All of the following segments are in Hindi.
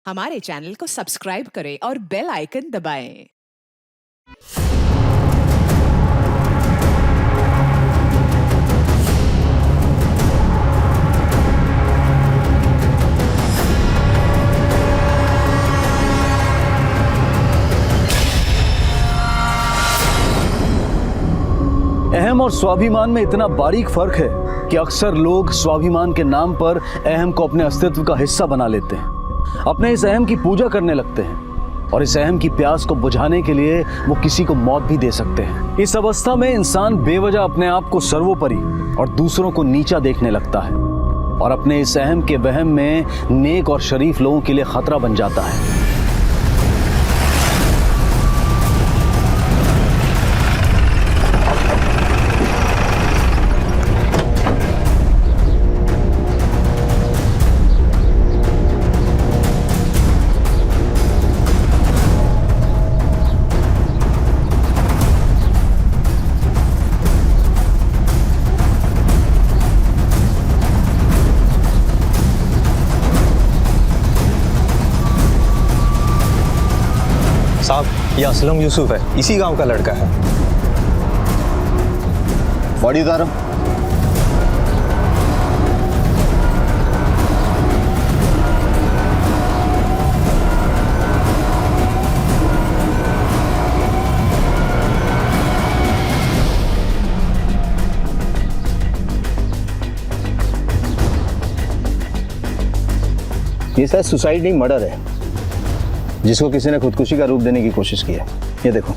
हमारे चैनल को सब्सक्राइब करें और बेल आइकन दबाएं। अहम और स्वाभिमान में इतना बारीक फर्क है कि अक्सर लोग स्वाभिमान के नाम पर अहम को अपने अस्तित्व का हिस्सा बना लेते हैं, अपने इस अहम की पूजा करने लगते हैं और इस अहम की प्यास को बुझाने के लिए वो किसी को मौत भी दे सकते हैं। इस अवस्था में इंसान बेवजह अपने आप को सर्वोपरि और दूसरों को नीचा देखने लगता है और अपने इस अहम के वहम में नेक और शरीफ लोगों के लिए खतरा बन जाता है। साहब, ये असलम यूसुफ है, इसी गांव का लड़का है। बॉडी उतारो। ये शायद सुसाइड नहीं मर्डर है, जिसको किसी ने खुदकुशी का रूप देने की कोशिश की है। ये देखो,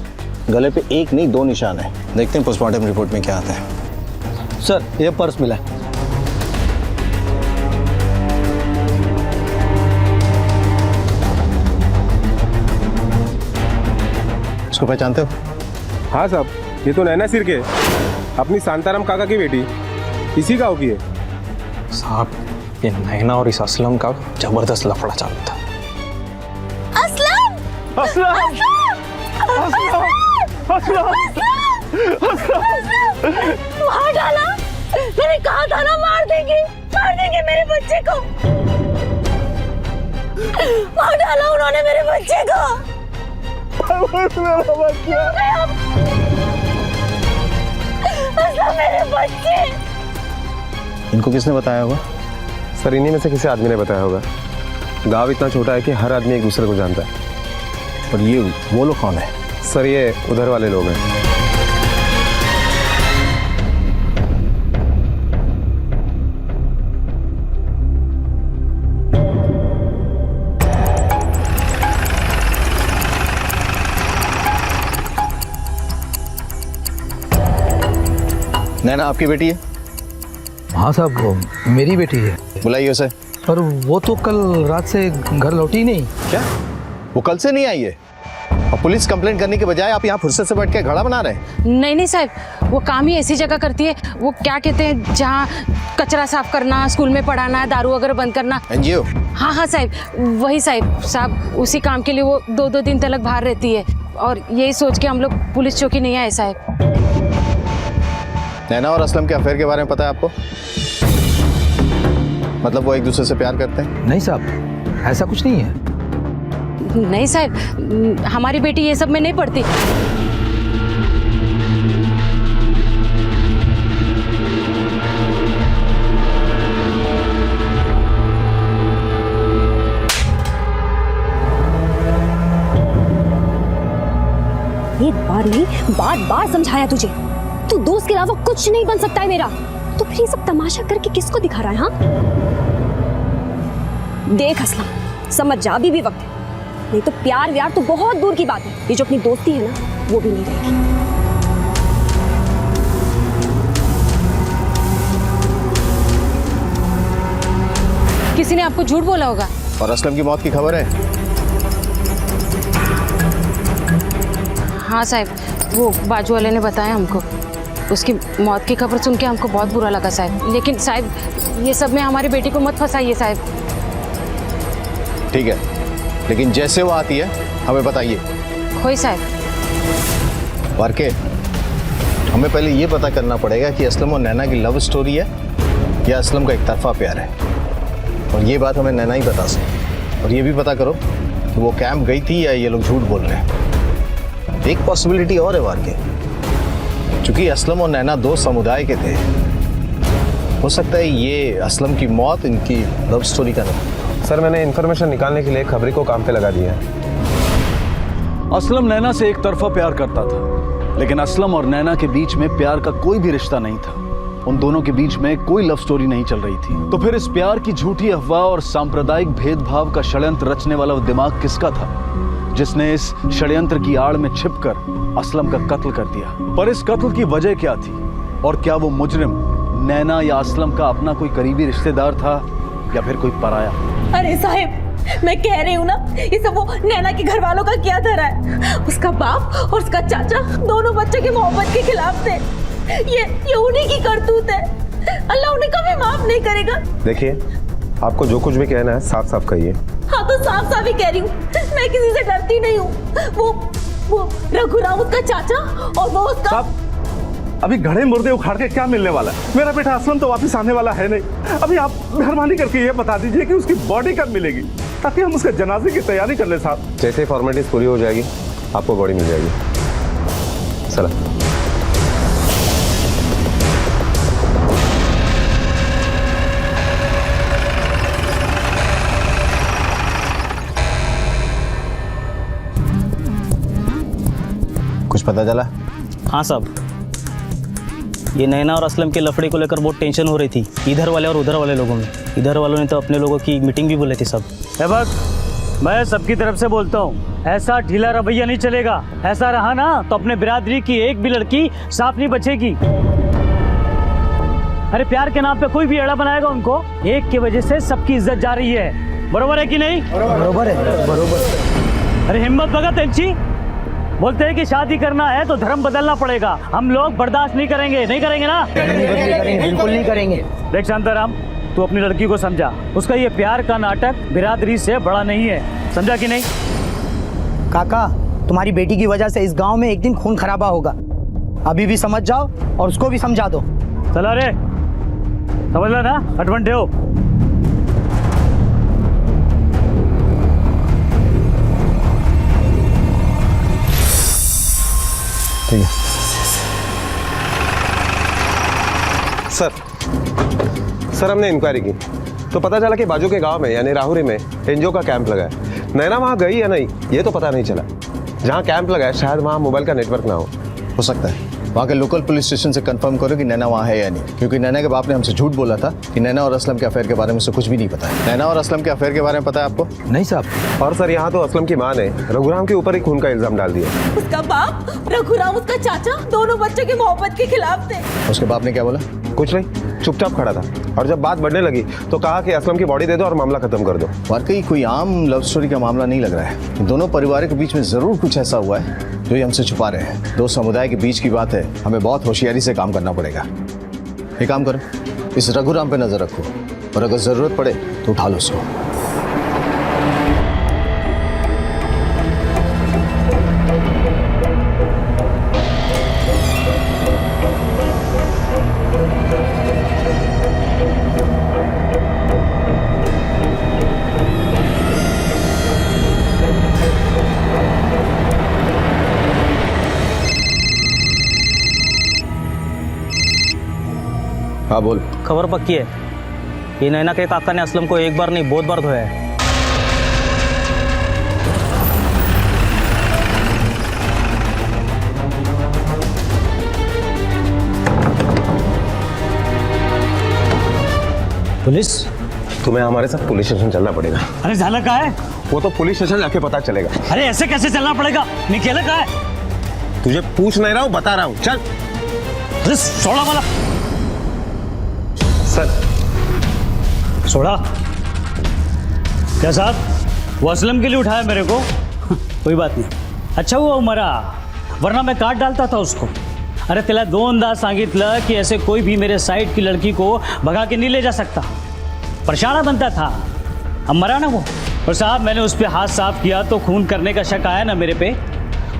गले पे एक नहीं दो निशान है। देखते हैं पोस्टमार्टम रिपोर्ट में क्या आता है। सर, ये पर्स मिला है। इसको पहचानते हो? हाँ साहब, ये तो नैना सिर के अपनी शांताराम काका की बेटी इसी गाँव की है। साहब, ये नैना और इस असलम का जबरदस्त लफड़ा चालू था। मार डाला। मैंने कहा था ना मार देंगे मेरे बच्चे को। मार डाला उन्होंने मेरे बच्चे को। मेरे बच्चे। इनको किसने बताया होगा? सर, इन्हीं में से किसी आदमी ने बताया होगा। गांव इतना छोटा है कि हर आदमी एक दूसरे को जानता है। और ये वो लोग कौन है? सर, ये उधर वाले लोग हैं। नैना आपकी बेटी है? हाँ साहब, वो मेरी बेटी है। बुलाइए उसे। पर वो तो कल रात से घर लौटी नहीं। क्या वो कल से नहीं आई है? और पुलिस कंप्लेंट करने के बजाय आप यहाँ फुर्सत से बैठ के घड़ा बना रहे हैं? नहीं साहब, वो काम ही ऐसी जगह करती है। वो क्या कहते हैं, जहाँ कचरा साफ करना, स्कूल में पढ़ाना, दारू वगैरह बंद करना। एनजीओ? हाँ साहब, वही साहब उसी काम के लिए वो 2-2 दिन तक बाहर रहती है और यही सोच के हम लोग पुलिस चौकी नहीं आए साहब। नैना और असलम के अफेयर के बारे में पता है आपको? मतलब वो एक दूसरे से प्यार करते हैं? नहीं साहब, ऐसा कुछ नहीं है। नहीं साहब, हमारी बेटी ये सब में नहीं पड़ती। एक बार नहीं, बार समझाया तुझे। तू दोस्त के अलावा कुछ नहीं बन सकता है मेरा। तो फिर ये सब तमाशा करके किसको दिखा रहा है? हाँ देख असलम, समझ जा, अभी भी वक्त है। नहीं तो प्यार व्यार तो बहुत दूर की बात है, ये जो अपनी दोस्ती है ना, वो भी नहीं रहेगी। किसी ने आपको झूठ बोला होगा। और असलम की मौत की खबर है? हाँ साहब, वो बाजू वाले ने बताया हमको। उसकी मौत की खबर सुन के हमको बहुत बुरा लगा साहब। लेकिन साहब, ये सब में हमारी बेटी को मत फंसाइए साहब। ठीक है, लेकिन जैसे वो आती है हमें बताइए। खोई साहब। वारके, हमें पहले ये पता करना पड़ेगा कि असलम और नैना की लव स्टोरी है या असलम का एक तरफा प्यार है। और ये बात हमें नैना ही बता सकती। और ये भी पता करो कि वो कैंप गई थी या ये लोग झूठ बोल रहे हैं। एक पॉसिबिलिटी और है वार के, क्योंकि असलम और नैना दो समुदाय के थे, हो सकता है ये असलम की मौत इनकी लव स्टोरी का नहीं। सर मैंने इन्फॉर्मेशन निकालने के लिए खबरी को काम पे लगा दिया है। असलम नैना से एक तरफा प्यार करता था, लेकिन असलम और नैना के बीच में प्यार का कोई भी रिश्ता नहीं था। उन दोनों के बीच में कोई लव स्टोरी नहीं चल रही थी। तो फिर इस प्यार की झूठी अफवाह और सांप्रदायिक भेदभाव का षड्यंत्र रचने वाला वो दिमाग किसका था, जिसने इस षड्यंत्र की आड़ में छिपकर असलम का कत्ल कर दिया? पर इस कत्ल की वजह क्या थी, और क्या वो मुजरिम नैना या असलम का अपना कोई करीबी रिश्तेदार था या फिर कोई पराया? अरे साहिब, मैं कह रही हूँ ना, ये सब वो नैना के घर वालों का किया धरा है। उसका बाप और उसका चाचा दोनों बच्चे की मोहब्बत के खिलाफ थे। ये उन्हीं की करतूत है। अल्लाह उन्हें कभी माफ नहीं करेगा। देखिए, आपको जो कुछ भी कहना है साफ साफ कहिए। हाँ तो साफ साफ ही कह रही हूँ, मैं किसी से डरती नहीं हूँ। वो रघु राउत का चाचा और वो उसका। अभी घड़े मुर्दे उखाड़ के क्या मिलने वाला है? मेरा बेटा असलम तो वापस आने वाला है नहीं। अभी आप मेहरबानी करके ये बता दीजिए कि उसकी बॉडी कब मिलेगी, ताकि हम उसके जनाजे की तैयारी कर ले साहब। जैसे फॉर्मेलिटीज पूरी हो जाएगी आपको बॉडी मिल जाएगी। सलाम। कुछ पता चला? हाँ साहब, ये नैना और असलम के लफड़े को लेकर बहुत टेंशन हो रही थी इधर वाले और उधर वाले लोगों में। इधर वालों ने तो अपने लोगों की मीटिंग भी बुलाई थी सब। मैं सबकी तरफ से बोलता हूँ, ऐसा ढीला रवैया नहीं चलेगा। ऐसा रहा ना तो अपने बिरादरी की एक भी लड़की साफ नहीं बचेगी। अरे प्यार के नाम पे कोई भी अड़ा बनाएगा उनको, एक की वजह से सबकी इज्जत जा रही है। बरोबर है कि नहीं? बरोबर है, बरोबर। अरे हिम्मत भगत त्यांची बोलते हैं कि शादी करना है तो धर्म बदलना पड़ेगा। हम लोग बर्दाश्त नहीं करेंगे ना? बिल्कुल नहीं करेंगे। देख शांताराम, तू अपनी लड़की को समझा। उसका ये प्यार का नाटक बिरादरी से बड़ा नहीं है, समझा कि नहीं? काका, तुम्हारी बेटी की वजह से इस गांव में एक दिन खून खराबा होगा। अभी भी समझ जाओ और उसको भी समझा दो। चला रे, समझ लो ना, अटवंटे हो। ठीक है सर, हमने इंक्वायरी की तो पता चला कि बाजू के गांव में यानी राहुरी में एनजीओ का कैंप लगा है। नैना वहां गई या नहीं ये तो पता नहीं चला। जहां कैंप लगा है शायद वहां मोबाइल का नेटवर्क ना हो सकता है। वहाँ के लोकल पुलिस स्टेशन से कंफर्म करो कि नैना वहाँ है या नहीं, क्योंकि नैना के बाप ने हमसे झूठ बोला था कि नैना और असलम के अफेयर के बारे में उसे कुछ भी नहीं पता है। नैना और असलम के अफेयर के बारे में पता है आपको? नहीं साहब। और सर यहाँ तो असलम की माँ ने रघुराम के ऊपर ही खून का इल्जाम डाल दिया। उसका बाप, रघुराम उसका चाचा दोनों बच्चे की मोहब्बत के खिलाफ थे। उसके बाप ने क्या बोला? कुछ नहीं, चुपचाप खड़ा था। और जब बात बढ़ने लगी तो कहा कि असलम की बॉडी दे दो और मामला खत्म कर दो। वाकई कोई आम लव स्टोरी का मामला नहीं लग रहा है। दोनों परिवारों के बीच में जरूर कुछ ऐसा हुआ है जो ये हमसे छुपा रहे हैं। दो समुदाय के बीच की बात है, हमें बहुत होशियारी से काम करना पड़ेगा। एक काम करो, इस रघुराम पे नजर रखो और अगर जरूरत पड़े तो उठा लो उसको। हाँ बोल। खबर पक्की है, ये नैना के काका ने असलम को एक बार नहीं बहुत बार धोया है। पुलिस? तुम्हें हमारे साथ पुलिस स्टेशन चलना पड़ेगा। अरे झाला का है? वो तो पुलिस स्टेशन जाके पता चलेगा। अरे ऐसे कैसे चलना पड़ेगा? निकला का है? तुझे पूछ नहीं रहा हूँ, बता रहा हूँ, चल। अरे सोड़ा वाला सर। सोड़ा क्या साहब? वो असलम के लिए उठाया मेरे को? कोई बात नहीं, अच्छा हुआ वो मरा, वरना मैं काट डालता था उसको। अरे त्याला दोनदा सांगितलं कि ऐसे कोई भी मेरे साइड की लड़की को भगा के नहीं ले जा सकता। परेशान बनता था, अब मरा ना वो। और साहब मैंने उस पर हाथ साफ किया तो खून करने का शक आया ना मेरे पे,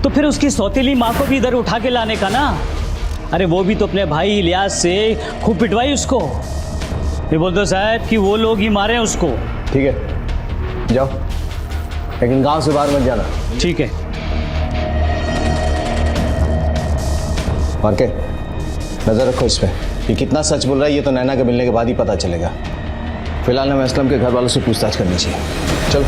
तो फिर उसकी सौतेली माँ को भी इधर उठा के लाने का ना। अरे वो भी तो अपने भाई इलियास से खूब पिटवाई उसको। ये बोल दो साहब कि वो लोग ही मारे उसको। ठीक है, जाओ। लेकिन गांव से बाहर मत जाना। ठीक है। और के नजर रखो इस पे, ये कितना सच बोल रहा है ये तो नैना के मिलने के बाद ही पता चलेगा। फिलहाल हमें असलम के घर वालों से पूछताछ करनी चाहिए। चलो।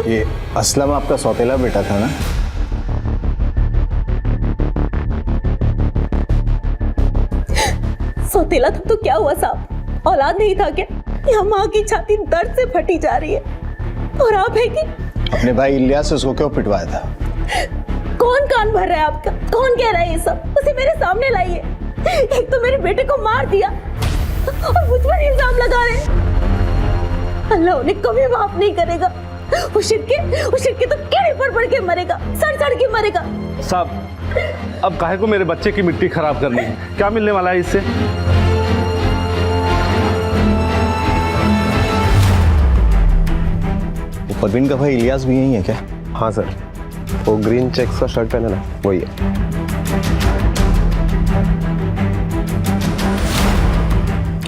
ये असलम आपका सौतेला बेटा था ना? सौतेला था तो क्या हुआ साहब, औलाद नहीं था क्या? यहाँ माँ की छाती दर्द से फटी जा रही है और आप है कि अपने भाई इलियास से उसको क्यों पिटवाया था? कौन कान भर रहा है आपका? कौन कह रहा है ये सब? उसे मेरे सामने लाइए। एक तो मेरे बेटे को मार दिया और मुझ पर इल्जाम लगा रहे हैं। अल्लाह उन्हें कभी माफ नहीं करेगा। वो शिरके तो कीड़े पड़ के मरेगा, सड़ के मरेगा। साहब, अब काहे को मेरे बच्चे की मिट्टी खराब करनी है? क्या मिलने वाला है इससे? परवीन का भाई इलियास भी यही है क्या? हाँ सर, वो ग्रीन चेक्स का शर्ट पहना ना, वही है।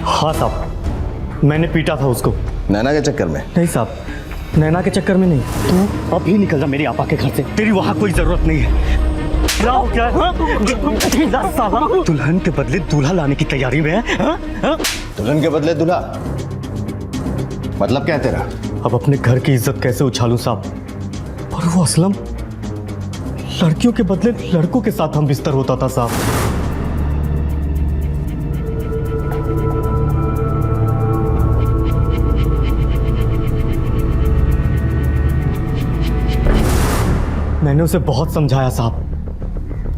हाँ साहब, मैंने पीटा था उसको। नैना के चक्कर में? नहीं साहब, नैना के चक्कर में नहीं। तू अभी निकल जा मेरी आपा के घर से, तेरी वहां कोई जरूरत नहीं है। क्या हो क्या है? साला दुल्हन के बदले दूल्हा लाने की तैयारी में है। दुल्हन के बदले दूल्हा? मतलब क्या है तेरा? अब अपने घर की इज्जत कैसे उछालूं साहब? और वो असलम लड़कियों के बदले लड़कों के साथ हम बिस्तर होता था साहब। मैंने उसे बहुत समझाया साहब,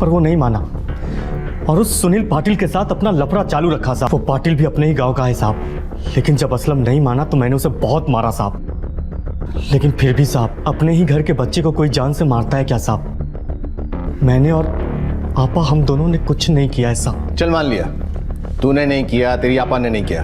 पर वो नहीं माना और उस सुनील पाटिल के साथ अपना लफड़ा चालू रखा साहब। वो पाटिल भी अपने ही गांव का है साहब, लेकिन जब असलम नहीं माना तो मैंने उसे बहुत मारा साहब। लेकिन फिर भी साहब, अपने ही घर के बच्चे को कोई जान से मारता है क्या साहब? मैंने और आपा हम दोनों ने कुछ नहीं किया है साहब। चल मान लिया तूने नहीं किया, तेरी आपा ने नहीं किया,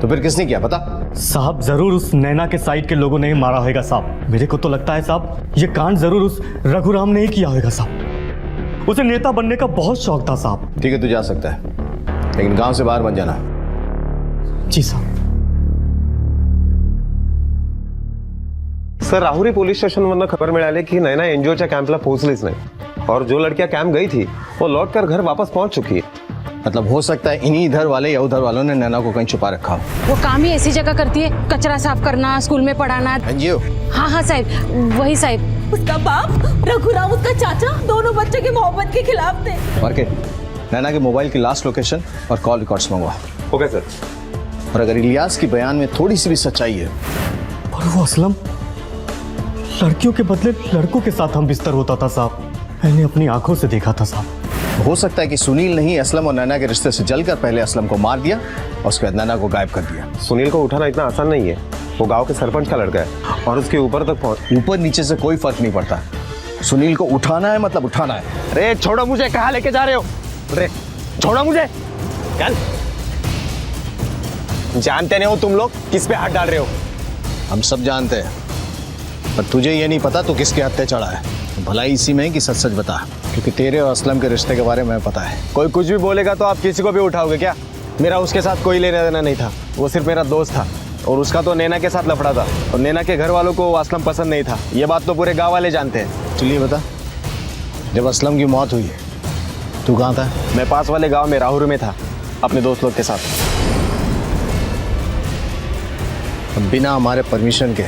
तो फिर किसने किया पता? साहब जरूर उस नैना के साइड के लोगों ने ही मारा होगा साहब। मेरे को तो लगता है साहब ये कांड जरूर उस रघुराम ने ही किया होगा साहब। उसे नेता बनने का बहुत शौक था साहब। ठीक है, तू जा सकता है, लेकिन गांव से बाहर मत जाना। जी साहब। सर, राहुरी पोलीस स्टेशनवरनं खबर मिळाली की नैना एनजीओच्या कॅम्पला पोहोचलीच नाही और जो लड़कियां कैंप गई थी वो लौटकर घर वापस पहुंच चुकी है। मतलब हो सकता है इन्हीं इधर वाले या उधर वालों ने नैना को कहीं छुपा रखा। वो काम ही ऐसी जगह करती है, कचरा साफ करना, स्कूल में पढ़ाना। एनजीओ? हाँ हाँ साहब, वही साहब। उसका बाप रघुराम, उसका चाचा, दोनों बच्चे की मोहब्बत के खिलाफ थे। और के नैना के मोबाइल की लास्ट लोकेशन और कॉल रिकॉर्ड्स मंगवा। Okay sir. और अगर इलियास की बयान में थोड़ी सी भी सच्चाई है, और वो असलम लड़कियों के बदले लड़कों के साथ हम बिस्तर होता था साहब। मैंने अपनी आंखों से देखा था साहब। हो सकता है कि सुनील ने ही असलम और नैना के रिश्ते से जलकर पहले असलम को मार दिया और उसके बाद नैना को गायब कर दिया। सुनील को उठाना इतना आसान नहीं है, वो गांव के सरपंच का लड़का है और उसके ऊपर तक पहुंच। ऊपर नीचे से कोई फर्क नहीं पड़ता, सुनील को उठाना है मतलब उठाना है। अरे छोड़ो मुझे, कहाँ लेके जा रहे हो? अरे छोड़ो मुझे, चल। जानते नहीं हो तुम लोग किस पे हाथ डाल रहे हो? हम सब जानते हैं, पर तुझे ये नहीं पता तू किसके हत्थे चढ़ा है। भलाई इसी में है कि सच सच बता, क्योंकि तेरे और असलम के रिश्ते के बारे में पता है। कोई कुछ भी बोलेगा तो आप किसी को भी उठाओगे क्या? मेरा उसके साथ कोई लेना देना नहीं था, वो सिर्फ मेरा दोस्त था और उसका तो नैना के साथ लफड़ा था और नैना के घर वालों को असलम पसंद नहीं था। ये बात तो पूरे गाँव वाले जानते हैं। चलिए बता, जब असलम की मौत हुई तू कहाँ था? मैं पास वाले गाँव में राहुरी में था अपने दोस्त लोग के साथ। बिना हमारे परमिशन के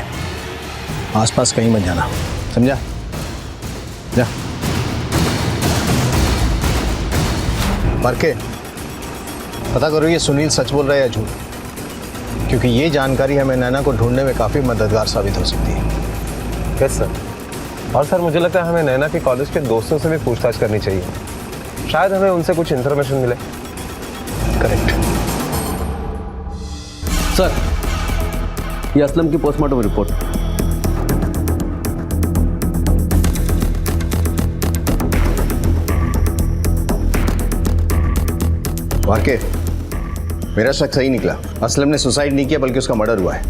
आसपास कहीं मत जाना, समझा? जा। मर के पता करो ये सुनील सच बोल रहा है या झूठ, क्योंकि ये जानकारी हमें नैना को ढूंढने में काफी मददगार साबित हो सकती है। Yes sir. और सर मुझे लगता है हमें नैना के कॉलेज के दोस्तों से भी पूछताछ करनी चाहिए, शायद हमें उनसे कुछ इन्फॉर्मेशन मिले। करेक्ट सर, ये असलम की पोस्टमार्टम रिपोर्ट। वाकई मेरा शक सही निकला, असलम ने सुसाइड नहीं किया बल्कि उसका मर्डर हुआ है।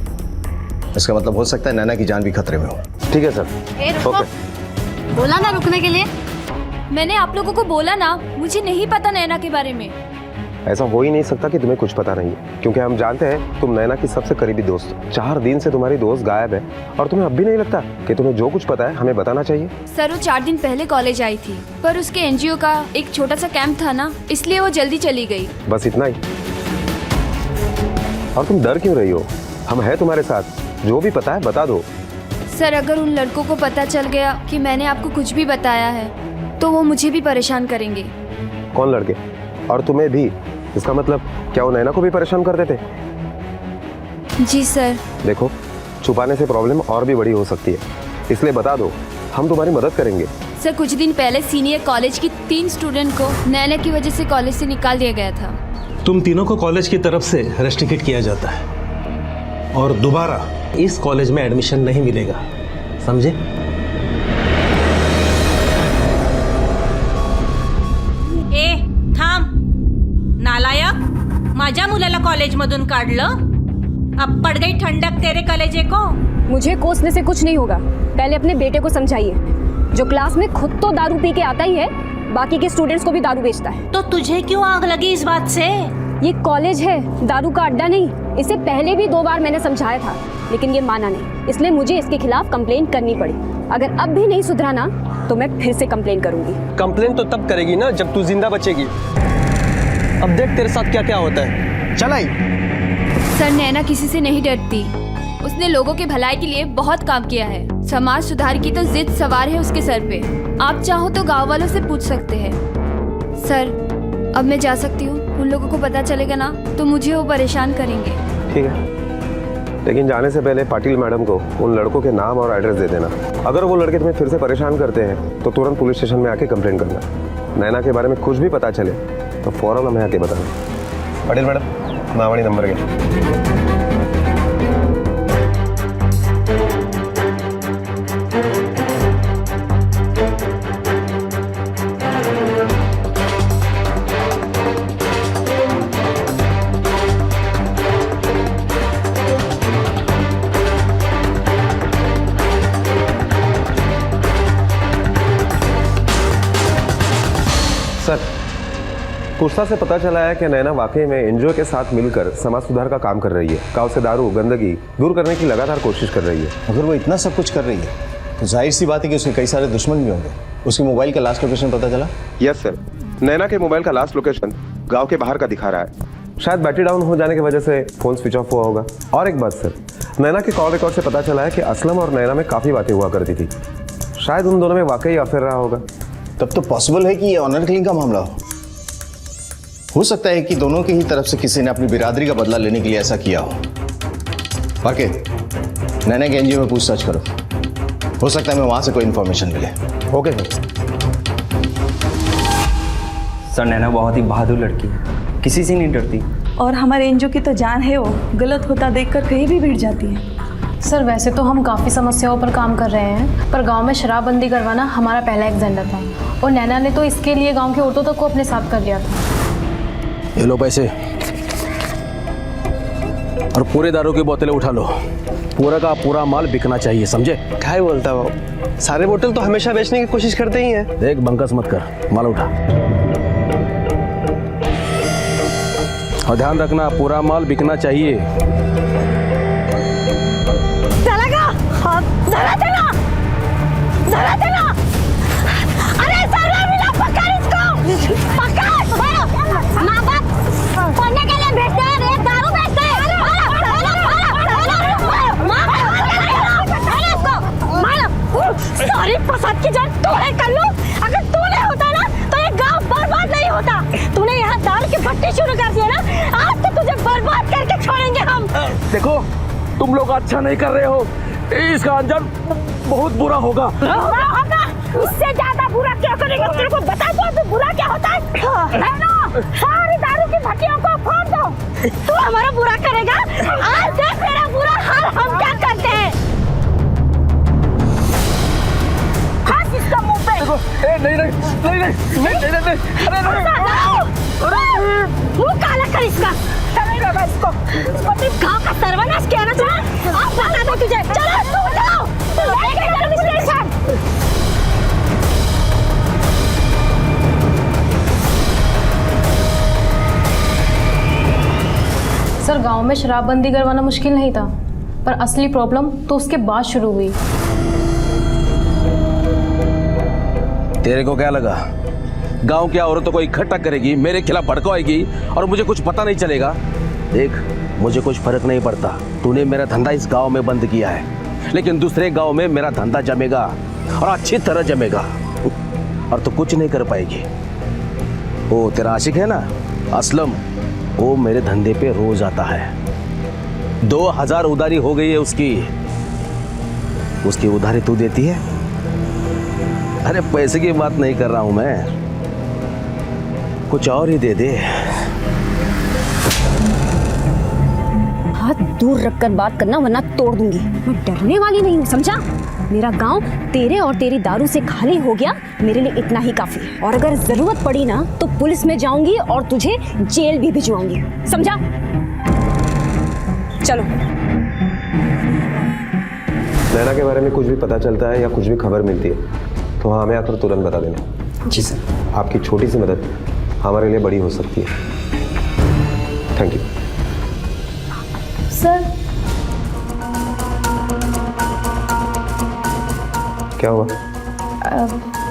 इसका मतलब हो सकता है नैना की जान भी खतरे में हो। ठीक है सर। ओके। बोला ना रुकने के लिए। मैंने आप लोगों को बोला ना, मुझे नहीं पता नैना के बारे में। ऐसा हो ही नहीं सकता कि तुम्हें कुछ पता नहीं है, क्योंकि हम जानते हैं तुम नैना की सबसे करीबी दोस्त हो। 4 दिन से तुम्हारी दोस्त गायब है और तुम्हें अब भी नहीं लगता कि तुम्हें जो कुछ पता है हमें बताना चाहिए? सर वो 4 दिन पहले कॉलेज आई थी, पर उसके एनजीओ का एक छोटा सा कैंप था ना, इसलिए वो जल्दी चली गई। बस इतना ही? और तुम डर क्यों रही हो? हम हैं तुम्हारे साथ, जो भी पता है बता दो। सर अगर उन लड़कों को पता चल गया कि मैंने आपको कुछ भी बताया है तो वो मुझे भी परेशान करेंगे। कौन लड़के? और तुम्हें भी? इसका मतलब क्या वो नैना को भी परेशान कर देते? जी सर। देखो, छुपाने से प्रॉब्लम और भी बड़ी हो सकती है, इसलिए बता दो, हम तुम्हारी मदद करेंगे। सर कुछ दिन पहले सीनियर कॉलेज की 3 स्टूडेंट को नैना की वजह से कॉलेज से निकाल दिया गया था। तुम तीनों को कॉलेज की तरफ से रेस्ट्रिक्ट किया जाता है और दोबारा इस कॉलेज में एडमिशन नहीं मिलेगा, समझे? ए थांब, नालायक, माझ्या मुलाला कॉलेजमधून काढलं, अब पड़ गई ठंडक तेरे कलेजे को। मुझे कोसने से कुछ नहीं होगा, पहले अपने बेटे को समझाइए। जो क्लास में खुद तो दारू पी के आता ही है, बाकी के स्टूडेंट्स को भी दारू बेचता है। तो तुझे क्यों आग लगी इस बात से? ये कॉलेज है, दारू का अड्डा नहीं। इसे पहले भी 2 बार मैंने समझाया था, लेकिन ये माना नहीं, इसलिए मुझे इसके खिलाफ कंप्लेंट करनी पड़ी। अगर अब भी नहीं सुधरा ना तो मैं फिर से कंप्लेंट करूंगी। कंप्लेंट तो तब करेगी ना जब तू जिंदा बचेगी। अब देख तेरे साथ क्या क्या होता है। चल आई। सर नैना किसी से नहीं डरती, उसने लोगों की भलाई के लिए बहुत काम किया है। समाज सुधार की तो जिद सवार है उसके सर पे। आप चाहो तो गांव वालों से पूछ सकते हैं। सर अब मैं जा सकती हूँ, उन लोगों को पता चलेगा ना तो मुझे वो परेशान करेंगे। ठीक है, लेकिन जाने से पहले पाटिल मैडम को उन लड़कों के नाम और एड्रेस दे देना। अगर वो लड़के तुम्हें फिर से परेशान करते हैं तो तुरंत पुलिस स्टेशन में आके कंप्लेंट करना। नैना के बारे में कुछ भी पता चले तो फौरन हमें आके बताना। पाटिल मैडम, नावाणी नंबर घ्या। सर, पूछताछ से पता चला है कि नैना वाकई में एनजीओ के साथ मिलकर समाज सुधार का काम कर रही है। गांव से दारू गंदगी दूर करने की लगातार कोशिश कर रही है। अगर वो इतना सब कुछ कर रही है तो जाहिर सी बात है कि उसके कई सारे दुश्मन भी होंगे। उसके मोबाइल का लास्ट लोकेशन पता चला? यस सर, नैना के मोबाइल का लास्ट लोकेशन गांव के बाहर का दिखा रहा है। शायद बैटरी डाउन हो जाने की वजह से फोन स्विच ऑफ हुआ होगा। और एक बात सर, नैना के कॉल रिकॉर्ड से पता चला है कि असलम और नैना में काफ़ी बातें हुआ करती थी। शायद उन दोनों में वाकई अफेयर रहा होगा। तब तो पॉसिबल है कि ये ऑनर किलिंग का मामला हो सकता है कि दोनों की ही तरफ से किसी ने अपनी बिरादरी का बदला लेने के लिए ऐसा किया हो। बाकी नैना के एनजीओ में पूछताछ करो, हो सकता है मैं वहां से कोई इन्फॉर्मेशन मिले। ओके सर नैना बहुत ही बहादुर लड़की है, किसी से नहीं डरती। और हमारे एनजीओ की तो जान है, वो गलत होता देखकर कहीं भी भिड़ जाती है। सर वैसे तो हम काफ़ी समस्याओं पर काम कर रहे हैं, पर गांव में शराबबंदी करवाना हमारा पहला एजेंडा था और नैना ने तो इसके लिए गांव के औरतों तक को अपने साथ कर लिया था। ये लो पैसे और पूरे दारू की बोतलें उठा लो। पूरा का पूरा माल बिकना चाहिए, समझे? क्या बोलता है वो? सारे बोतल तो हमेशा बेचने की कोशिश करते ही हैं। देख बंकस मत कर, माल उठा। और ध्यान रखना पूरा माल बिकना चाहिए। अरे मिला, पकड़ इसको, पकड़। माँ बाप पढ़ने के लिए भेजते हैं, ये दारू बेचते हैं। सारी फसाद की जड़ तूने कर लो। अगर तूने होता ना तो ये गांव बर्बाद नहीं होता। तूने यहाँ दारू की भट्टी शुरू कर दिया ना, आज तो तुझे बर्बाद करके छोड़ेंगे हम। देखो तुम लोग अच्छा नहीं कर रहे हो, इसका अंजाम बहुत बुरा होगा। बुरा होगा? इससे ज्यादा बुरा क्या करेंगे? तेरे को बता दो अभी बुरा क्या होता है। सारी दारू की भट्टियों को फोड़ दो। तू हमारा बुरा करेगा? आज देख मेरा बुरा हाल हम क्या करते हैं। हाथ इसका मुंह पे। नहीं, अरे मुंह काला कर इसका। इसको गाँव का सर्वनाश किया ना तुमने। अब बता दो तुझे। चलो तू जाओ, तू लेके चलो स्टेशन। गांव में शराबबंदी करवाना मुश्किल नहीं था, पर असली प्रॉब्लम तो उसके बाद शुरू हुई। तेरे को क्या लगा गांव की औरतों को इकट्ठा करेगी, मेरे खिलाफ भड़काएगी और मुझे कुछ पता नहीं चलेगा? देख, मुझे कुछ फर्क नहीं पड़ता। तूने मेरा धंधा इस गांव में बंद किया है, लेकिन दूसरे गांव में मेरा धंधा जमेगा और अच्छी तरह जमेगा, और तू कुछ नहीं कर पाएगी। वो तेरा आशिक है ना असलम, वो मेरे धंधे पे रोज आता है। 2000 उधारी हो गई है उसकी उधारी तू देती है? अरे पैसे की बात नहीं कर रहा हूं मैं, कुछ और ही दे दे। हाथ दूर रखकर बात करना, वरना तोड़ दूंगी। मैं डरने वाली नहीं हूँ, समझा? मेरा गांव तेरे और तेरी दारू से खाली हो गया, मेरे लिए इतना ही काफी है। और अगर जरूरत पड़ी ना तो पुलिस में जाऊंगी और तुझे जेल भी भिजवाऊंगी, समझा? चलो। नैना के बारे में कुछ भी पता चलता है या कुछ भी खबर मिलती है तो हाँ हमें आकर तुरंत बता देना। जी सर। आपकी छोटी सी मदद हमारे लिए बड़ी हो सकती है। Thank you sir. क्या हुआ?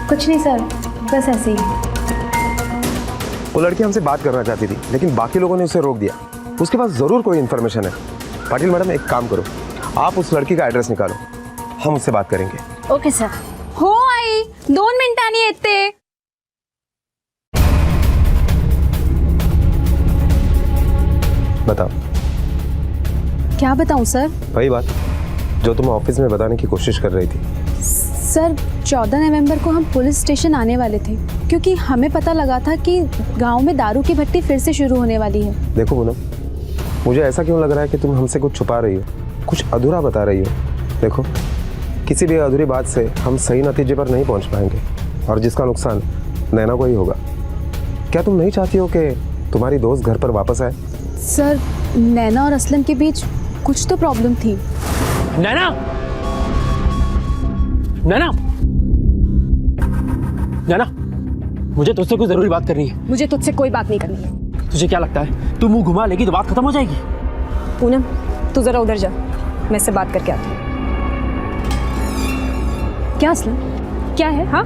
कुछ नहीं सर, बस ऐसे ही। वो लड़की हमसे बात करना चाहती थी, लेकिन बाकी लोगों ने उसे रोक दिया। उसके पास जरूर कोई इन्फॉर्मेशन है। पाटिल मैडम, एक काम करो, आप उस लड़की का एड्रेस निकालो, हम उससे बात करेंगे। Okay sir. हो आई 2 मिनिटांनी येते। बताओ। क्या बताऊं सर? वही बात जो तुम ऑफिस में बताने की कोशिश कर रही थी। सर 14 नवंबर को हम पुलिस स्टेशन आने वाले थे, क्योंकि हमें पता लगा था कि गांव में दारू की भट्टी फिर से शुरू होने वाली है। देखो पूनम, मुझे ऐसा क्यों लग रहा है कि तुम हमसे कुछ छुपा रही हो, कुछ अधूरा बता रही हो। देखो, किसी भी अधूरी बात से हम सही नतीजे पर नहीं पहुंच पाएंगे, और जिसका नुकसान नैना को ही होगा। क्या तुम नहीं चाहती हो कि तुम्हारी दोस्त घर पर वापस आए? सर, नैना और असलम के बीच कुछ तो प्रॉब्लम थी। नैना, नैना, नैना, मुझे तुझसे कुछ जरूरी बात करनी है। मुझे तुझसे कोई बात नहीं करनी है। तुझे क्या लगता है तू मुंह घुमा लेगी तो बात खत्म हो जाएगी? पूनम, तू जरा उधर जा, मैं इससे बात करके आती हूँ। क्या असलम, क्या है? हाँ,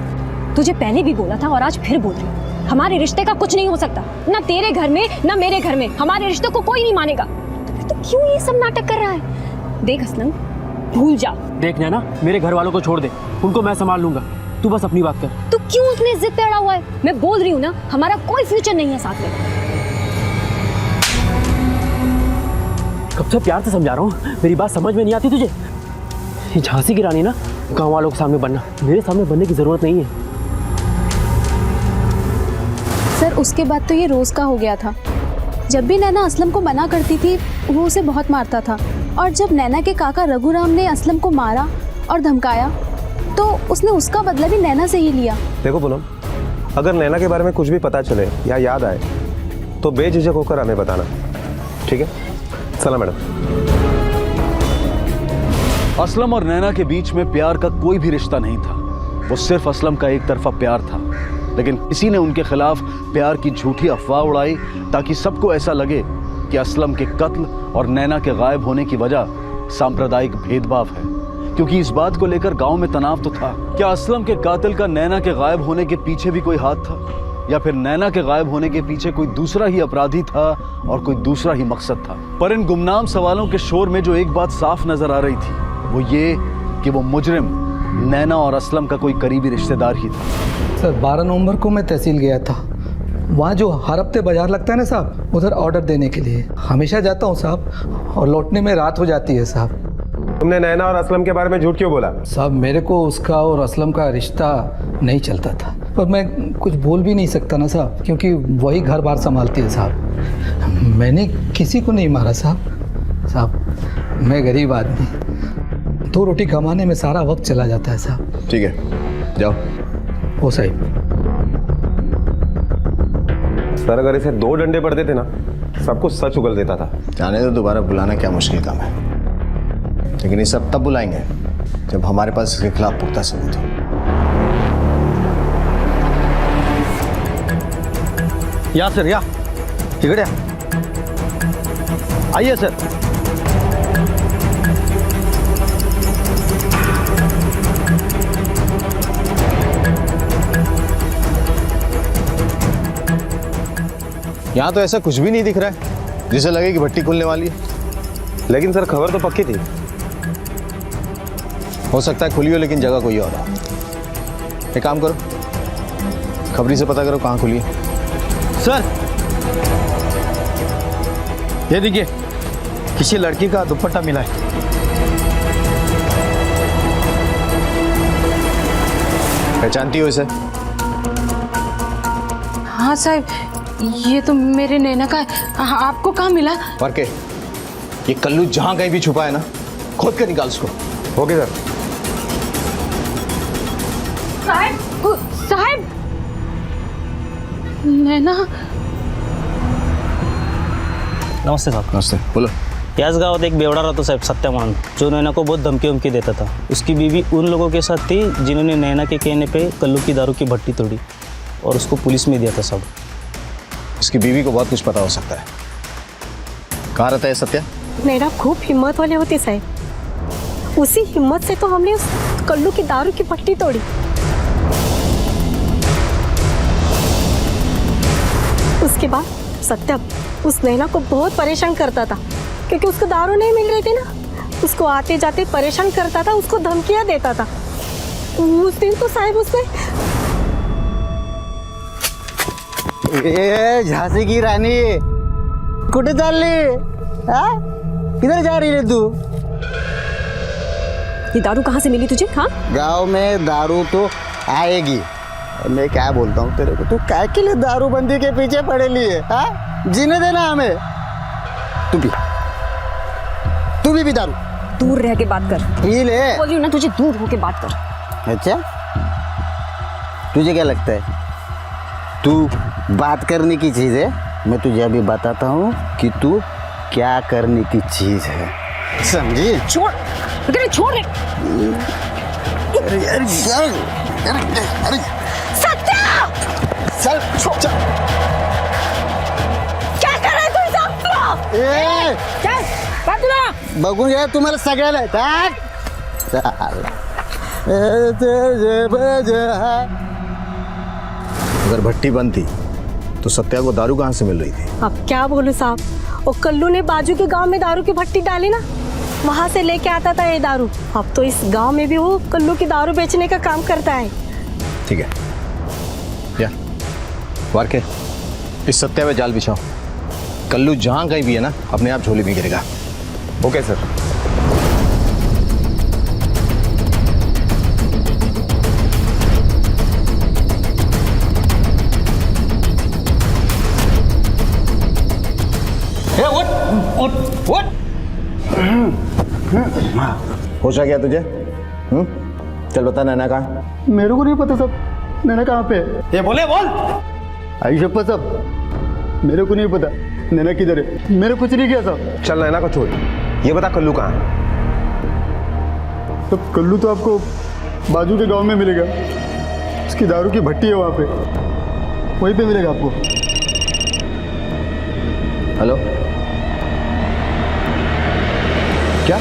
तुझे पहले भी बोला था और आज फिर बोल रही हूँ, हमारे रिश्ते का कुछ नहीं हो सकता। ना तेरे घर में ना मेरे घर में, हमारे रिश्ते को कोई नहीं मानेगा। तो क्यों ये सब नाटक कर रहा है? देख असलम, भूल जा। देख नैना, मेरे घर वालों को छोड़ दे, उनको मैं संभाल लूंगा, तू बस अपनी बात कर। तू क्यों इतनी जिद पे अड़ा हुआ है? मैं बोल रही हूँ ना, हमारा कोई फ्यूचर नहीं है साथ में। कब से प्यार से समझा रहा हूँ, मेरी बात समझ में नहीं आती तुझे? ये झांसी की रानी ना गांव वालों के सामने बनना, मेरे सामने बनने की जरूरत नहीं है। सर, उसके बाद तो ये रोज का हो गया था। जब भी नैना असलम को मना करती थी, वो उसे बहुत मारता था, और जब नैना के काका रघुराम ने असलम को मारा और धमकाया तो उसने उसका बदला भी नैना से ही लिया। देखो पूनम, अगर नैना के बारे में कुछ भी पता चले या याद आए तो बेझिझक होकर हमें बताना, ठीक है? सलाम मैडम। असलम और नैना के बीच में प्यार का कोई भी रिश्ता नहीं था, वो सिर्फ असलम का एक तरफा प्यार था। लेकिन किसी ने उनके खिलाफ प्यार की झूठी अफवाह उड़ाई ताकि सबको ऐसा लगे कि असलम के कत्ल और नैना के गायब होने की वजह सांप्रदायिक भेदभाव है। क्योंकि इस बात को लेकर गांव में तनाव तो था, क्या असलम के कातिल का नैना के गायब होने के पीछे भी कोई हाथ था, या फिर नैना के गायब होने के पीछे कोई दूसरा ही अपराधी था और कोई दूसरा ही मकसद था? पर इन गुमनाम सवालों के शोर में जो एक बात साफ नजर आ रही थी, वो ये कि वो मुजरिम नैना और असलम का कोई करीबी रिश्तेदार ही था। सर, 12 नवंबर को मैं तहसील गया था। वहाँ जो हर हफ्ते बाजार लगता है ना साहब, उधर ऑर्डर देने के लिए हमेशा जाता हूँ साहब, और लौटने में रात हो जाती है साहब। तुमने नैना और असलम के बारे में झूठ क्यों बोला? साहब, मेरे को उसका और असलम का रिश्ता नहीं चलता था, पर मैं कुछ बोल भी नहीं सकता ना साहब, क्योंकि वही घर बार संभालती है साहब। मैंने किसी को नहीं मारा साहब, मैं गरीब आदमी, 2 रोटी कमाने में सारा वक्त चला जाता है साहब। ठीक है, जाओ। ओ साहब, सर अगर इसे 2 डंडे पड़ते थे ना, सब कुछ सच उगल देता था। जाने तो दोबारा बुलाना क्या मुश्किल काम है, लेकिन ये सब तब बुलाएंगे जब हमारे पास इसके खिलाफ पुख्ता सबूत हो। या सर, या इकडे या। आइए सर। यहाँ तो ऐसा कुछ भी नहीं दिख रहा है जिसे लगे कि भट्टी खुलने वाली है। लेकिन सर खबर तो पक्की थी। हो सकता है खुली हो लेकिन जगह कोई और हो। एक काम करो, खबरी से पता करो कहाँ खुली है। सर ये देखिए, किसी लड़की का दुपट्टा मिला है। पहचानती हो इसे? हाँ साहब, ये तो मेरे नैना का है। आपको कहाँ मिला? के ये कल्लू जहां कहीं भी छुपा है ना, खोद कर निकाल उसको। Okay sir. साहब नैना। नमस्ते साहब। नमस्ते, बोलो। याच गावात एक बेवड़ा रहता साहब सत्यमान, जो नैना को बहुत धमकी उमकी देता था। उसकी बीवी उन लोगों के साथ थी जिन्होंने नैना के कहने पे कल्लू की दारू की भट्टी तोड़ी और उसको पुलिस में दिया था साहब। इसकी बीवी को बहुत कुछ पता हो सकता है। कहाँ रहता है सत्या? नैना खूब हिम्मत वाले होते साहब, उसी हिम्मत से तो हमने उस कल्लू की दारू की भट्टी तोड़ी। उसके बाद सत्या उस नैना को बहुत परेशान करता था, क्योंकि उसको दारू नहीं मिल रही थी ना। उसको आते जाते परेशान करता था, उसको धमकियां देता था। उस दिन तो साहब उसने झांसी की रानी कुठे चालली? किधर जा रही है तू? ये दारू कहाँ से मिली तुझे? हाँ, गांव में दारू तो आएगी। मैं क्या बोलता हूँ तेरे को, तू क्या के लिए दारू बंदी के पीछे पड़े लिए? हाँ, जीने देना हमें। तू भी दारू दूर रह के बात कर। पी ले। बोल रही हूँ ना तुझे, दूर होके बात कर। अच्छा, तुझे क्या लगता है तू बात करने की चीज है? मैं तुझे अभी बताता हूँ कि तू क्या करने की चीज है, समझी? छोड़, छोड़ रे। अरे सत्या! चल चल। क्या कर रहा है तू? चल, बाजूला। बघून घ्या तुम्हाला सगळ्याला। अगर भट्टी बंद थी तो सत्या को दारू कहाँ से मिल रही थी? अब क्या बोलूं साहब, वो कल्लू ने बाजू के गांव में दारू की भट्टी डाली ना, वहां से लेके आता था ये दारू। अब तो इस गांव में भी वो कल्लू की दारू बेचने का काम करता है। ठीक है, या वारके इस सत्या पे जाल बिछाओ। कल्लू जहां कहीं भी है ना, अपने आप झोली में गिरेगा। Okay sir. होश आ गया तुझे? चल बता नैना कहाँ? मेरे को नहीं पता सब। नैना कहाँ पे? ये बोल। आई शप्पा सब, मेरे को नहीं पता नैना किधर है। मैंने कुछ नहीं किया सब। चल नैना को छोड़, ये बता कल्लू कहाँ है? तो कल्लू तो आपको बाजू के गांव में मिलेगा। उसकी दारू की भट्टी है वहाँ पे, वहीं पे मिलेगा आपको। हेलो, क्या?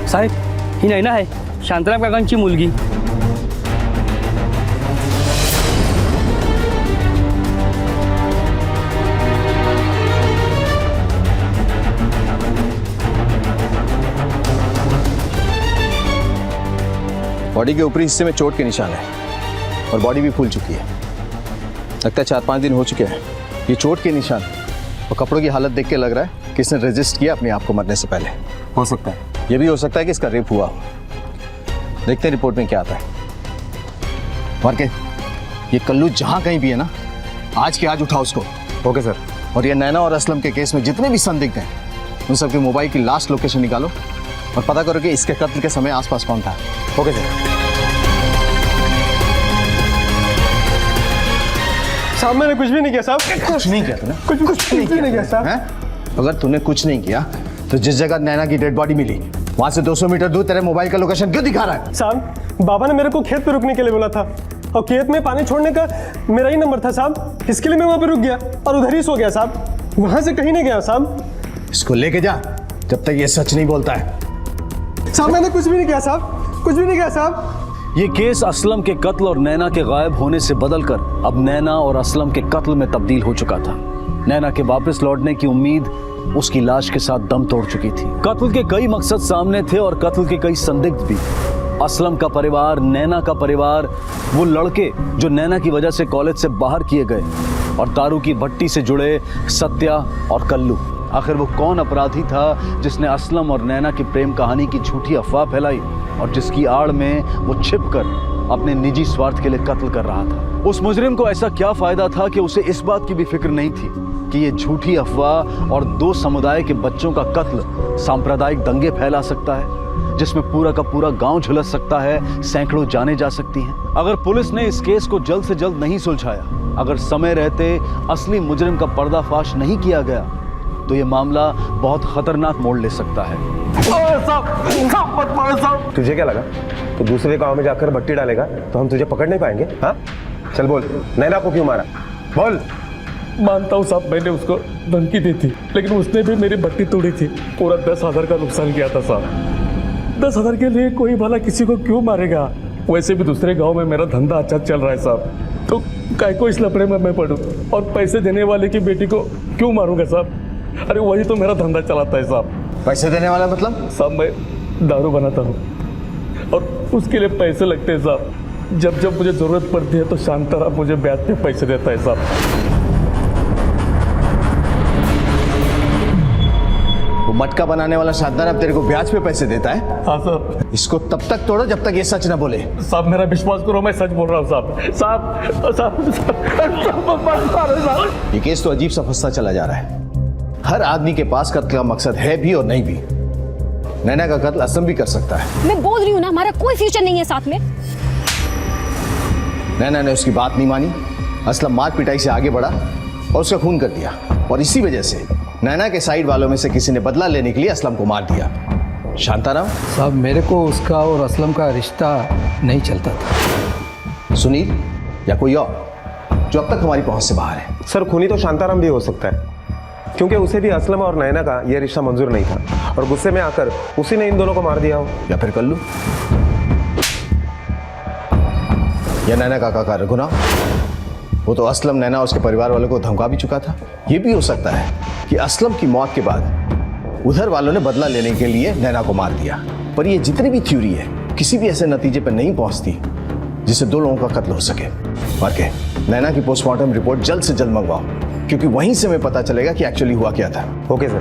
साहेब, ही नैना आहे, शांताराम काकांची मुलगी। बॉडी के ऊपरी हिस्से में चोट के निशान है और बॉडी भी फूल चुकी है। लगता है 4-5 दिन हो चुके हैं। ये चोट के निशान और कपड़ों की हालत देख के लग रहा है कि इसने रेजिस्ट किया अपने आप को मरने से पहले। हो सकता है, ये भी हो सकता है कि इसका रेप हुआ हो। देखते हैं रिपोर्ट में क्या आता है। वारके, ये कल्लू जहां कहीं भी है ना, आज के आज उठाओ उसको। Okay sir. और ये नैना और असलम के केस में जितने भी संदिग्ध हैं, उन सबके मोबाइल की लास्ट लोकेशन निकालो और पता करो कि इसके कत्ल के समय आसपास कौन था। Okay sir. साहब मैंने कुछ भी नहीं किया साहब। कुछ नहीं किया तूने? कुछ नहीं किया साहब। अगर तूने कुछ नहीं किया तो जिस जगह नैना की डेड बॉडी मिली वहां से 200 मीटर दूर तेरे मोबाइल का लोकेशन क्यों दिखा रहा है? साहब बाबा ने मेरे को खेत पे रुकने के लिए बोला था और खेत में पानी छोड़ने का मेरा ही नंबर था साहब, इसके लिए मैं वहां पे रुक गया और उधर ही सो गया साहब, वहां से कहीं नहीं गया साहब। इसको लेके जा जब तक ये सच नहीं बोलता है। साहब मैंने कुछ भी नहीं किया साहब, कुछ भी नहीं किया साहब। ये केस असलम के कत्ल और नैना के गायब होने से बदलकर अब नैना और असलम के कत्ल में तब्दील हो चुका था। नैना के वापस लौटने की उम्मीद उसकी लाश के साथ दम तोड़ चुकी थी। कत्ल के कई मकसद सामने थे और कत्ल के कई संदिग्ध भी। असलम का परिवार, नैना का परिवार, वो लड़के जो नैना की वजह से कॉलेज से बाहर किए गए और दारू की भट्टी से जुड़े सत्या और कल्लू। आखिर वो कौन अपराधी था जिसने असलम और नैना की प्रेम कहानी की झूठी अफवाह फैलाई और जिसकी आड़ में वो छिपकर अपने निजी स्वार्थ के लिए कत्ल कर रहा था? उस मुजरिम को ऐसा क्या फायदा था कि उसे इस बात की भी फिक्र नहीं थी कि ये झूठी अफवाह और 2 समुदाय के बच्चों का कत्ल सांप्रदायिक दंगे फैला सकता है, जिसमें पूरा का पूरा गांव झुलस सकता है, सैकड़ों जाने जा सकती हैं। अगर पुलिस ने इस केस को जल्द से जल्द नहीं सुलझाया, अगर समय रहते असली मुजरिम का पर्दाफाश नहीं किया गया, तो ये मामला बहुत खतरनाक मोड़ ले सकता है। तुझे क्या लगा तो दूसरे गांव में जाकर भट्टी डालेगा तो हम तुझे पकड़ नहीं पाएंगे? हाँ चल बोल, नैना को क्यों मारा? बोल। मानता हूँ साहब, मैंने उसको धमकी दी थी, लेकिन उसने भी मेरी भट्टी तोड़ी थी। पूरा 10,000 का नुकसान किया था साहब। 10,000 के लिए कोई भला किसी को क्यों मारेगा? वैसे भी दूसरे गांव में मेरा धंधा अच्छा चल रहा है साहब, तो काय को इस लफड़े में मैं पड़ूं और पैसे देने वाले की बेटी को क्यों मारूंगा साहब? अरे वही तो मेरा धंधा चलाता है साहब। पैसे देने वाला मतलब? साहब मैं दारू बनाता हूँ और उसके लिए पैसे लगते हैं साहब। जब जब मुझे जरूरत पड़ती है तो शांताराम मुझे ब्याज पे पैसे देता है साहब। वो मटका बनाने वाला शांताराम तेरे को ब्याज पे पैसे देता है? हाँ साहब। इसको तब तक तोड़ो जब तक ये सच ना बोले। साहब मेरा विश्वास करो, मैं सच बोल रहा हूँ साहब। साहब ये केस तो अजीब सा फंसता चला जा रहा है। हर आदमी के पास कत्ल का मकसद है भी और नहीं भी। नैना का कत्ल असलम भी कर सकता है। मैं बोल रही हूँ ना, हमारा कोई फ्यूचर नहीं है साथ में। नैना ने उसकी बात नहीं मानी, असलम मार पिटाई से आगे बढ़ा और उसका खून कर दिया, और इसी वजह से नैना के साइड वालों में से किसी ने बदला लेने के लिए असलम को मार दिया। शांताराम साहब मेरे को उसका और असलम का रिश्ता नहीं चलता था। सुनील या कोई और जो अब तक हमारी पहुंच से बाहर है? सर खूनी तो शांताराम भी हो सकता है, क्योंकि उसे भी असलम और नैना का यह रिश्ता मंजूर नहीं था और गुस्से में आकर उसी ने इन दोनों को मार दिया हो। या फिर कल्लू या नैना का काका रघुना, वो तो असलम, नैना और उसके परिवार वालों को धमका भी चुका था। ये भी हो सकता है कि असलम की मौत के बाद उधर वालों ने बदला लेने के लिए नैना को मार दिया। पर ये जितनी भी थ्योरी है किसी भी ऐसे नतीजे पर नहीं पहुंचती जिससे 2 लोगों का कत्ल हो सके। और क्या, नैना की पोस्टमार्टम रिपोर्ट जल्द से जल्द मंगवाओ, क्योंकि वहीं से हमें पता चलेगा कि एक्चुअली हुआ क्या था। Okay sir.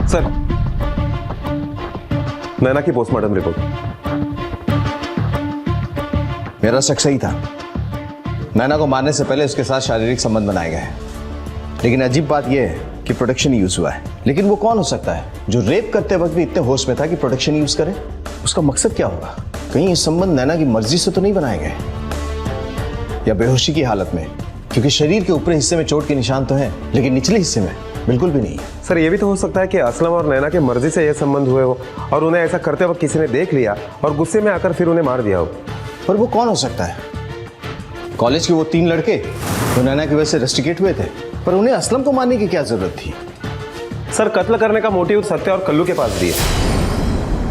सर नैना की पोस्टमार्टम रिपोर्ट। मेरा शक सही था। नैना को मारने से पहले उसके साथ शारीरिक संबंध बनाए गए हैं, लेकिन अजीब बात यह है कि प्रोटेक्शन यूज हुआ है। लेकिन वो कौन हो सकता है जो रेप करते वक्त भी इतने होश में था कि प्रोटेक्शन यूज करे? उसका मकसद क्या होगा? कहीं ये संबंध नैना की मर्जी से तो नहीं बनाए गए, या बेहोशी की हालत में? क्योंकि शरीर के ऊपरी हिस्से में चोट के निशान तो हैं, लेकिन निचले हिस्से में बिल्कुल भी नहीं है। सर ये भी तो हो सकता है कि असलम और नैना की मर्जी से यह संबंध हुए हो और उन्हें ऐसा करते वक्त किसी ने देख लिया और गुस्से में आकर फिर उन्हें मार दिया हो। पर वो कौन हो सकता है? कॉलेज के वो 3 लड़के जो नैना की वजह से रस्टिकेट हुए थे, पर उन्हें असलम को मारने की क्या जरूरत थी? सर कत्ल करने का मोटिव सत्या और कल्लू के पास भी है।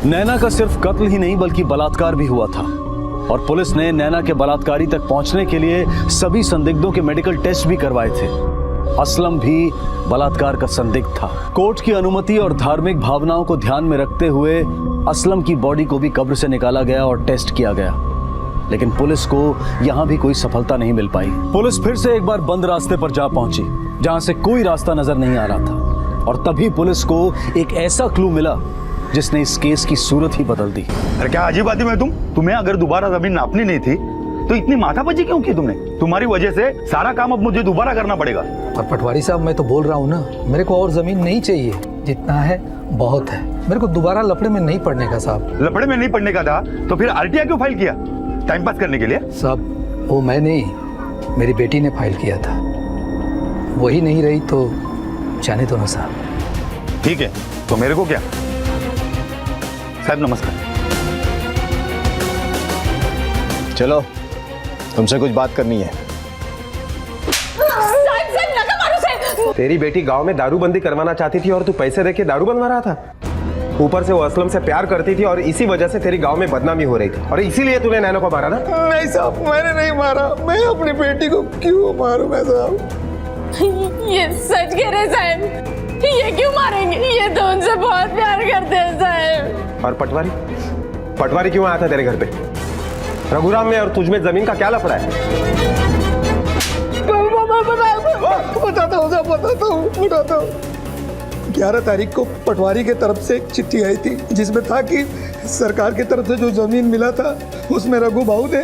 नैना का सिर्फ कत्ल ही नहीं बल्कि बलात्कार भी हुआ था, और पुलिस ने नैना के बलात्कारी तक पहुंचने के लिए सभी संदिग्धों के मेडिकल टेस्ट भी करवाए थे। असलम भी बलात्कार का संदिग्ध था। कोर्ट की अनुमति और धार्मिक भावनाओं को ध्यान में रखते हुए असलम की बॉडी को भी कब्र से निकाला गया और टेस्ट किया गया, लेकिन पुलिस को यहां भी कोई सफलता नहीं मिल पाई। पुलिस फिर से एक बार बंद रास्ते पर जा पहुंची जहां से कोई रास्ता नजर नहीं आ रहा था, और तभी पुलिस को एक ऐसा क्लू मिला जिसने इस केस की सूरत ही बदल दी। अरे क्या अजीब आदमी है तुम? तुम्हें अगर दोबारा जमीन नापनी नहीं थी तो इतनी माथापच्ची क्यों की तुमने? तुम्हारी वजह से सारा काम अब मुझे दोबारा करना पड़ेगा। और पटवारी साहब मैं तो बोल रहा हूँ ना, मेरे को और जमीन नहीं चाहिए, जितना है बहुत है। मेरे को दोबारा लफड़े में नहीं पड़ने का साहब। लफड़े में नहीं पड़ने का था तो फिर आरटीआई क्यों फाइल किया? टाइम पास करने के लिए? साहब वो मैं नहीं, मेरी बेटी ने फाइल किया था। वही नहीं रही तो जाने दो ना साहब। ठीक है, तो मेरे को क्या? साहब नमस्कार। चलो, तुमसे कुछ बात करनी है। तेरी बेटी गांव में दारूबंदी करवाना चाहती थी और तू पैसे देके दारू बनवा रहा था। ऊपर से वो असलम से प्यार करती थी और इसी वजह से तेरी गांव में बदनामी हो रही थी और इसीलिए तूने नैना को मारा ना? नहीं साहब, मैंने नहीं मारा। मैं अपनी बेटी को क्यों मारूं मैं साहब? ये सच कह रहे साहब, ये क्यों मारेंगे? ये तो उनसे बहुत प्यार करते हैं साहब। और पटवारी पटवारी क्यों आया था तेरे घर पे? रघुराम में और तुझ में जमीन का क्या लफड़ा है? बताता हूँ साहब, बताता हूँ। 11 तारीख को पटवारी के तरफ से एक चिट्ठी आई थी जिसमें था कि सरकार की तरफ से जो जमीन मिला था उसमें रघु भाऊ ने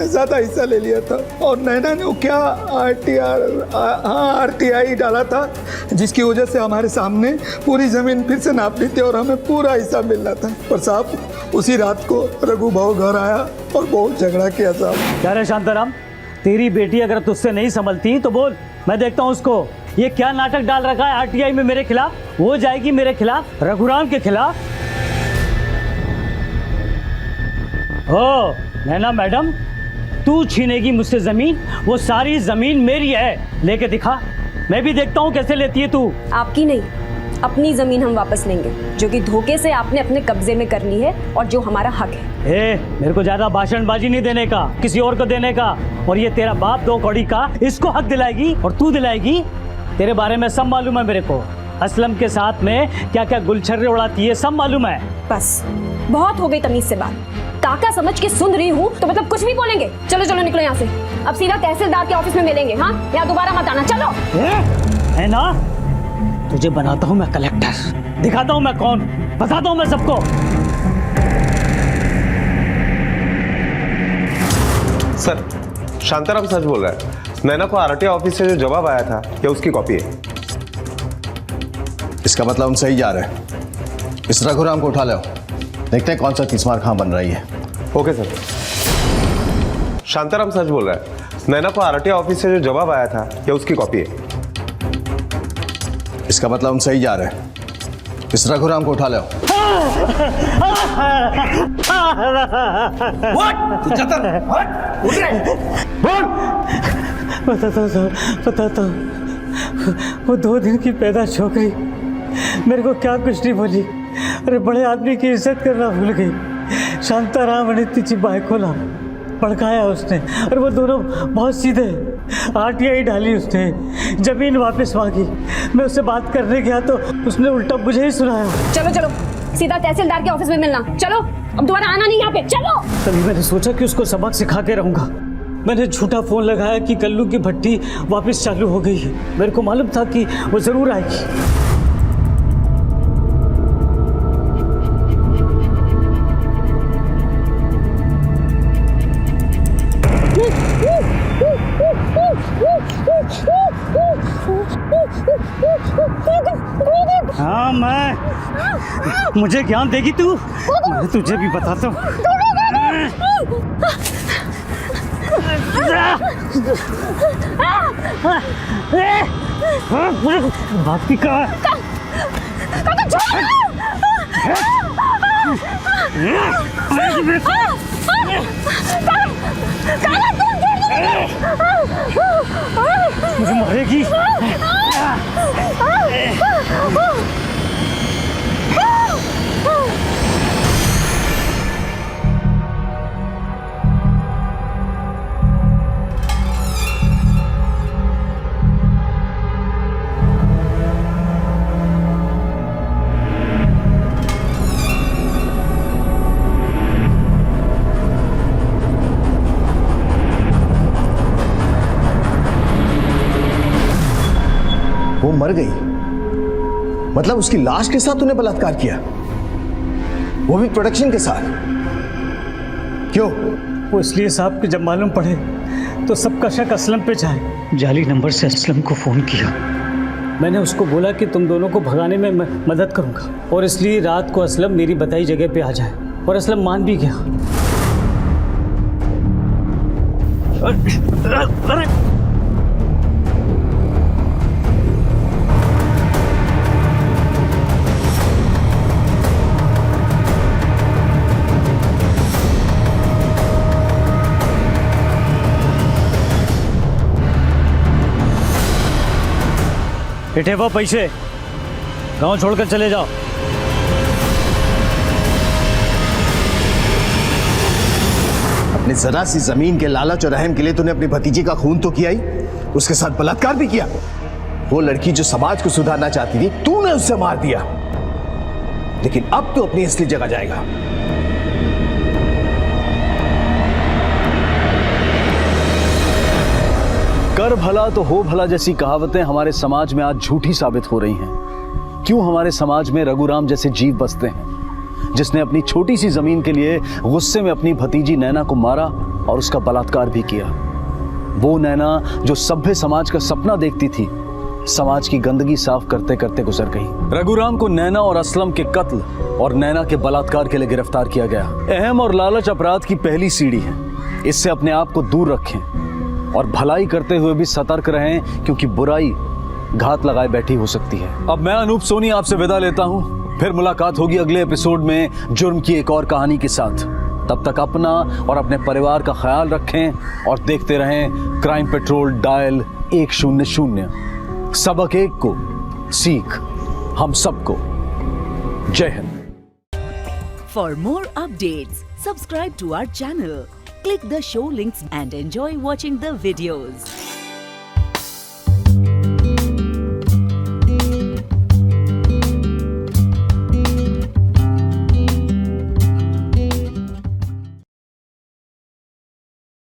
ज्यादा हिस्सा ले लिया था और नैना ने वो क्या RTI डाला था जिसकी वजह से हमारे सामने पूरी जमीन फिर से नाप ली थी और हमें पूरा हिस्सा मिल रहा था। पर साहब उसी रात को रघु भाऊ घर आया और बहुत झगड़ा किया साहब। क्या रे शांताराम, तेरी बेटी अगर तुझसे नहीं संभलती तो बोल, मैं देखता हूँ उसको। ये क्या नाटक डाल रखा है RTI में मेरे खिलाफ? वो जाएगी मेरे खिलाफ, रघुराम के खिलाफ। ओ नैना मैडम, तू छीनेगी मुझसे जमीन? वो सारी जमीन मेरी है, लेके दिखा, मैं भी देखता हूँ कैसे लेती है तू। आपकी नहीं, अपनी जमीन हम वापस लेंगे जो कि धोखे से आपने अपने कब्जे में कर ली है और जो हमारा हक है। मेरे को ज्यादा भाषणबाजी नहीं देने का, किसी और को देने का। और ये तेरा बाप 2 कौड़ी का, इसको हक दिलाएगी और तू दिलाएगी? तेरे बारे में सब मालूम है मेरे को। असलम के साथ में क्या क्या गुलछर्रे उड़ाती है सब मालूम है। बस बहुत हो गई तमीज से बात। काका समझ के सुन रही हूँ तो मतलब कुछ भी बोलेंगे। चलो चलो निकलो यहाँ से, अब सीधा तहसीलदार के ऑफिस में मिलेंगे। हाँ, यहाँ दोबारा मत आना। चलो। है ना, तुझे बनाता हूँ मैं कलेक्टर, दिखाता हूँ मैं कौन, बताता हूँ मैं सबको। सर, शांताराम सच बोल रहा है। नैना को RTI ऑफिस से जो जवाब आया था क्या उसकी कॉपी है? इसका मतलब हम सही जा रहे हैं। इस रघुराम को उठा लो, देखते हैं कौन सा तीसमार कहाँ बन रही है। Okay sir. शांताराम सच बोल रहा है। नैना को RTI ऑफिस से जो जवाब आया था क्या उसकी कॉपी है? इसका मतलब हम सही जा रहे हैं। इस रघुराम को उठा लो। बताता हूँ। वो 2 दिन की पैदाश हो गई, मेरे को क्या कुछ नहीं बोली। अरे बड़े आदमी की इज्जत करना भूल गई। शांताराम ने तिची बाय खोला, भड़काया उसने, और वो दोनों बहुत सीधे। RTI डाली उसने, जमीन वापस मांगी। मैं उससे बात करने गया तो उसने उल्टा मुझे ही सुनाया। चलो चलो, सीधा तहसीलदार के ऑफिस में मिलना। चलो, अब दोबारा आना नहीं यहाँ पे। चलो। तभी मैंने सोचा कि उसको सबक सिखा के रहूंगा। मैंने झूठा फोन लगाया कि कल्लू की भट्टी वापस चालू हो गई है। मेरे को मालूम था कि वो जरूर आएगी। हाँ, मुझे ज्ञान देगी तू? मैं तुझे भी बताता हूँ। भागती कहाँ? मुझे मारेगी। वो मर गई? मतलब उसकी लाश के साथ तूने बलात्कार किया, वो भी प्रोडक्शन के साथ? क्यों? वो इसलिए साहब कि जब मालूम पड़े तो सबका शक असलम पे जाए। जाली नंबर से असलम को फ़ोन किया। मैंने उसको बोला कि तुम दोनों को भगाने में मदद करूंगा, और इसलिए रात को असलम मेरी बताई जगह पे आ जाए, और असलम मान भी गया। अरे ये ठेवा पैसे, गांव छोड़कर चले जाओ। अपनी जरा सी जमीन के लालच और रहम के लिए तूने अपनी भतीजी का खून तो किया ही, उसके साथ बलात्कार भी किया। वो लड़की जो समाज को सुधारना चाहती थी, तूने उससे मार दिया। लेकिन अब तो अपनी असली जगह जाएगा। कर भला तो हो भला जैसी कहावतें हमारे समाज में आज झूठी साबित हो रही हैं। क्यों हमारे समाज में रघुराम जैसे जीव बसते हैं, जिसने अपनी छोटी सी जमीन के लिए गुस्से में अपनी भतीजी नैना को मारा और उसका बलात्कार भी किया। वो नैना जो सभ्य समाज का सपना देखती थी, समाज की गंदगी साफ करते करते गुजर गई। रघुराम को नैना और असलम के कत्ल और नैना के बलात्कार के लिए गिरफ्तार किया गया। अहम और लालच अपराध की पहली सीढ़ी है। इससे अपने आप को दूर रखें और भलाई करते हुए भी सतर्क रहें, क्योंकि बुराई घात लगाए बैठी हो सकती है। अब मैं अनूप सोनी आपसे विदा लेता हूं। फिर मुलाकात होगी अगले एपिसोड में जुर्म की एक और कहानी के साथ। तब तक अपना और अपने परिवार का ख्याल रखें और देखते रहें क्राइम पेट्रोल डायल 100। सबक एक को सीख हम सबको। जय हिंद। For more updates subscribe to our channel, click the show links and enjoy watching the videos.